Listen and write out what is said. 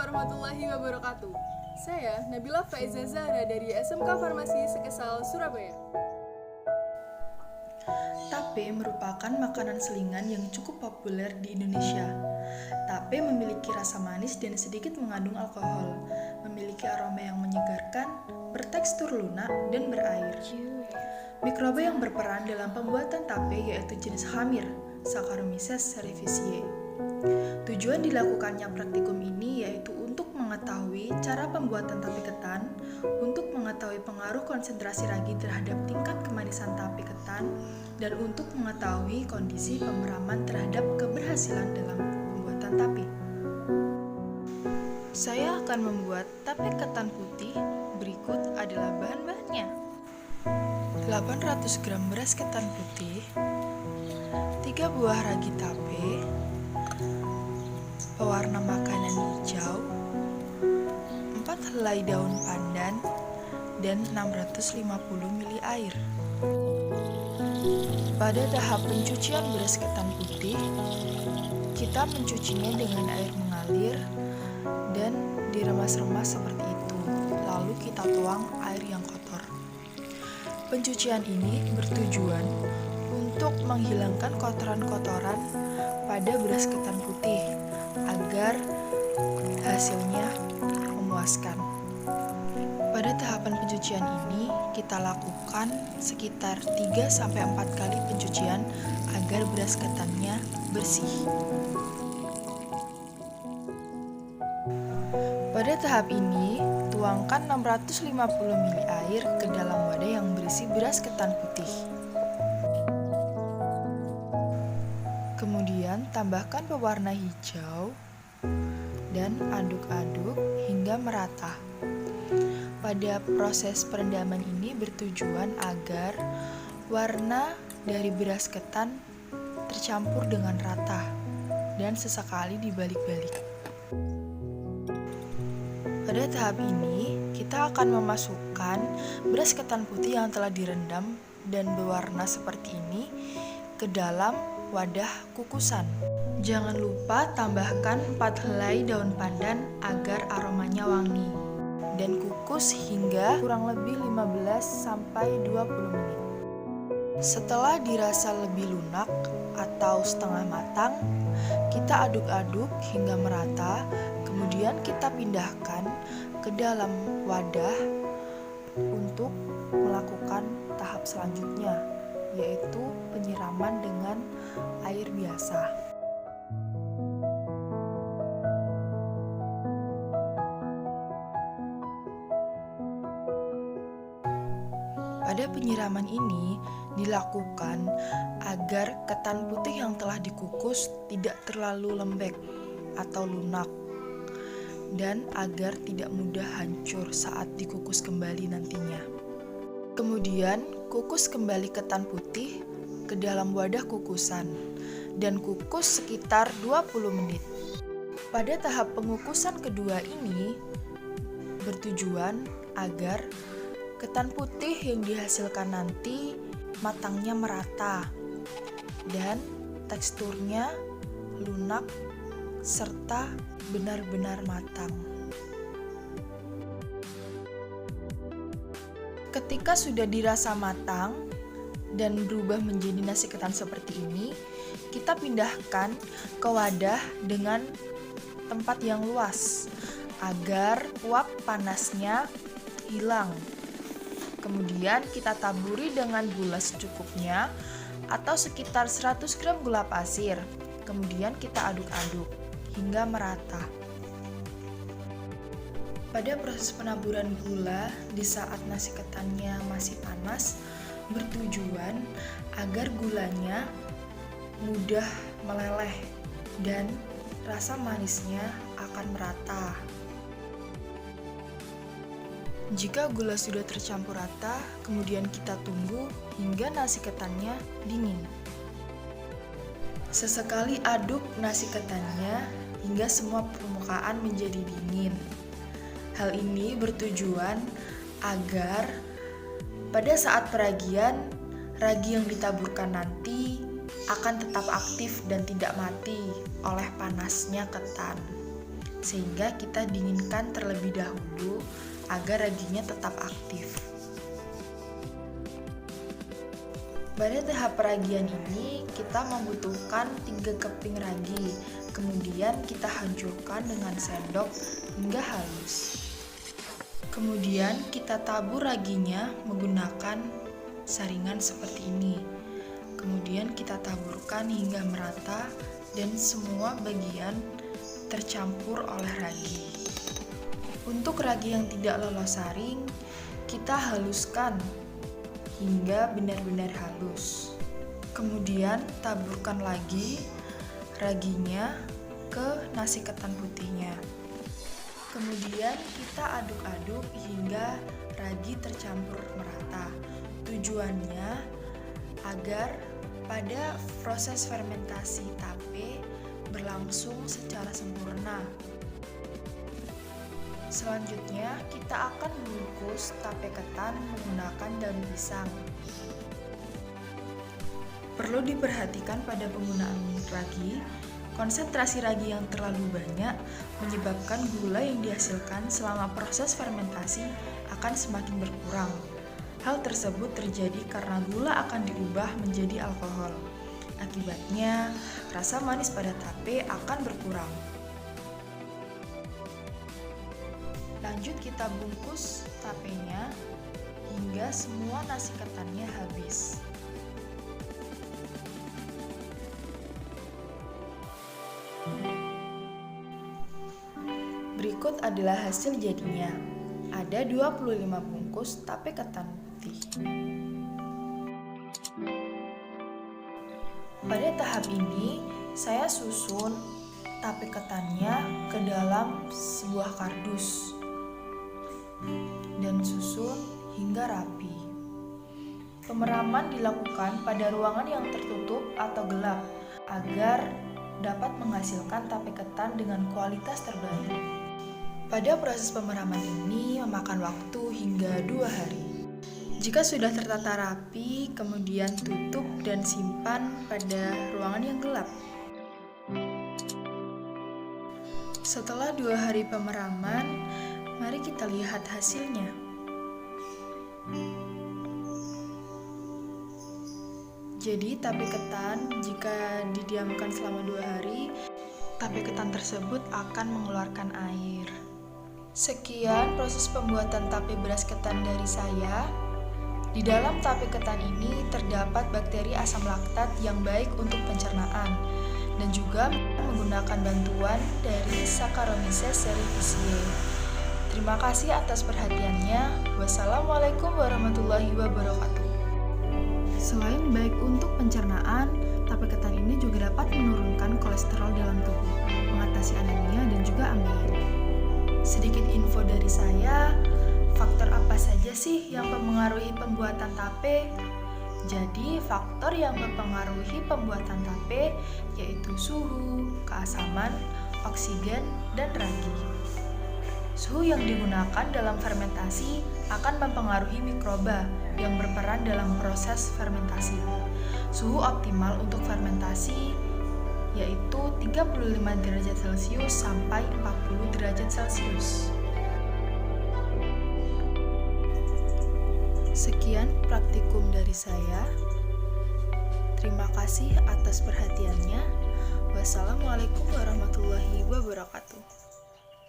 warahmatullahi wabarakatuh. Saya Nabila Faiza Zahra dari SMK Farmasi Sekesal, Surabaya. Tape merupakan makanan selingan yang cukup populer di Indonesia. Tape memiliki rasa manis dan sedikit mengandung alkohol, memiliki aroma yang menyegarkan, bertekstur lunak, dan berair. Mikroba yang berperan dalam pembuatan tape yaitu jenis Hamir, Saccharomyces cerevisiae. Tujuan dilakukannya praktikum ini yaitu untuk mengetahui cara pembuatan tape ketan, untuk mengetahui pengaruh konsentrasi ragi terhadap tingkat kemanisan tape ketan, dan untuk mengetahui kondisi pemeraman terhadap keberhasilan dalam pembuatan tape. Saya akan membuat tape ketan putih. Berikut adalah bahan-bahannya. 800 gram beras ketan putih, 3 buah ragi tape, pewarna makanan hijau, 4 helai daun pandan, dan 650 ml air. Pada tahap pencucian beras ketan putih, kita mencucinya dengan air mengalir dan diremas-remas seperti itu, lalu kita tuang air yang kotor. Pencucian ini bertujuan untuk menghilangkan kotoran-kotoran pada beras ketan putih agar hasilnya memuaskan. Pada tahapan pencucian ini, kita lakukan sekitar 3-4 kali pencucian agar beras ketannya bersih. Pada tahap ini, tuangkan 650 ml air ke dalam wadah yang berisi beras ketan putih. Kemudian, tambahkan pewarna hijau dan aduk-aduk hingga merata. Pada proses perendaman ini bertujuan agar warna dari beras ketan tercampur dengan rata dan sesekali dibalik-balik. Pada tahap ini, kita akan memasukkan beras ketan putih yang telah direndam dan berwarna seperti ini ke dalam wadah kukusan. Jangan lupa tambahkan 4 helai daun pandan agar aromanya wangi. Dan kukus hingga kurang lebih 15-20 menit. Setelah dirasa lebih lunak atau setengah matang, kita aduk-aduk hingga merata, kemudian kita pindahkan ke dalam wadah untuk melakukan tahap selanjutnya, yaitu penyiraman dengan air biasa. Pada penyiraman ini dilakukan agar ketan putih yang telah dikukus tidak terlalu lembek atau lunak dan agar tidak mudah hancur saat dikukus kembali nantinya. Kemudian kukus kembali ketan putih ke dalam wadah kukusan dan kukus sekitar 20 menit. Pada tahap pengukusan kedua ini bertujuan agar ketan putih yang dihasilkan nanti matangnya merata dan teksturnya lunak serta benar-benar matang. Ketika sudah dirasa matang dan berubah menjadi nasi ketan seperti ini, kita pindahkan ke wadah dengan tempat yang luas agar uap panasnya hilang. Kemudian kita taburi dengan gula secukupnya atau sekitar 100 gram gula pasir. Kemudian kita aduk-aduk hingga merata. Pada proses penaburan gula di saat nasi ketannya masih panas bertujuan agar gulanya mudah meleleh dan rasa manisnya akan merata. Jika gula sudah tercampur rata, kemudian kita tunggu hingga nasi ketannya dingin. Sesekali aduk nasi ketannya hingga semua permukaan menjadi dingin. Hal ini bertujuan agar pada saat peragian, ragi yang ditaburkan nanti akan tetap aktif dan tidak mati oleh panasnya ketan. sehingga kita dinginkan terlebih dahulu agar raginya tetap aktif. Pada tahap peragian ini, kita membutuhkan 3 keping ragi, kemudian kita hancurkan dengan sendok hingga halus. Kemudian kita tabur raginya menggunakan saringan seperti ini. Kemudian kita taburkan hingga merata dan semua bagian tercampur oleh ragi. Untuk ragi yang tidak lolos saring, kita haluskan hingga benar-benar halus. Kemudian taburkan lagi raginya ke nasi ketan putihnya. Kemudian kita aduk-aduk hingga ragi tercampur merata. Tujuannya agar pada proses fermentasi tape berlangsung secara sempurna. Selanjutnya, kita akan membungkus tape ketan menggunakan daun pisang. Perlu diperhatikan pada penggunaan ragi, konsentrasi ragi yang terlalu banyak menyebabkan gula yang dihasilkan selama proses fermentasi akan semakin berkurang. Hal tersebut terjadi karena gula akan diubah menjadi alkohol. Akibatnya, rasa manis pada tape akan berkurang. Lanjut kita bungkus tapenya hingga semua nasi ketannya habis. Berikut adalah hasil jadinya. Ada 25 bungkus tape ketan putih. Pada tahap ini, saya susun tape ketannya ke dalam sebuah kardus dan susun hingga rapi. Pemeraman dilakukan pada ruangan yang tertutup atau gelap agar dapat menghasilkan tape ketan dengan kualitas terbaik. Pada proses pemeraman ini memakan waktu hingga 2 hari. Jika sudah tertata rapi, kemudian tutup dan simpan pada ruangan yang gelap. Setelah 2 hari pemeraman, mari kita lihat hasilnya. Jadi tape ketan jika didiamkan selama 2 hari, tape ketan tersebut akan mengeluarkan air. Sekian proses pembuatan tape beras ketan dari saya. Di dalam tape ketan ini terdapat bakteri asam laktat yang baik untuk pencernaan dan juga menggunakan bantuan dari Saccharomyces cerevisiae. Terima kasih atas perhatiannya. Wassalamualaikum warahmatullahi wabarakatuh. Selain baik untuk pencernaan, tape ketan ini juga dapat menurunkan kolesterol dalam tubuh, mengatasi anemia dan juga ambeien. Sedikit info dari saya, faktor apa saja sih yang mempengaruhi pembuatan tape? Jadi, faktor yang mempengaruhi pembuatan tape yaitu suhu, keasaman, oksigen, dan ragi. Suhu yang digunakan dalam fermentasi akan mempengaruhi mikroba yang berperan dalam proses fermentasi. Suhu optimal untuk fermentasi yaitu 35 derajat Celcius sampai 40 derajat Celcius. Sekian praktikum dari saya. Terima kasih atas perhatiannya. Wassalamualaikum warahmatullahi wabarakatuh.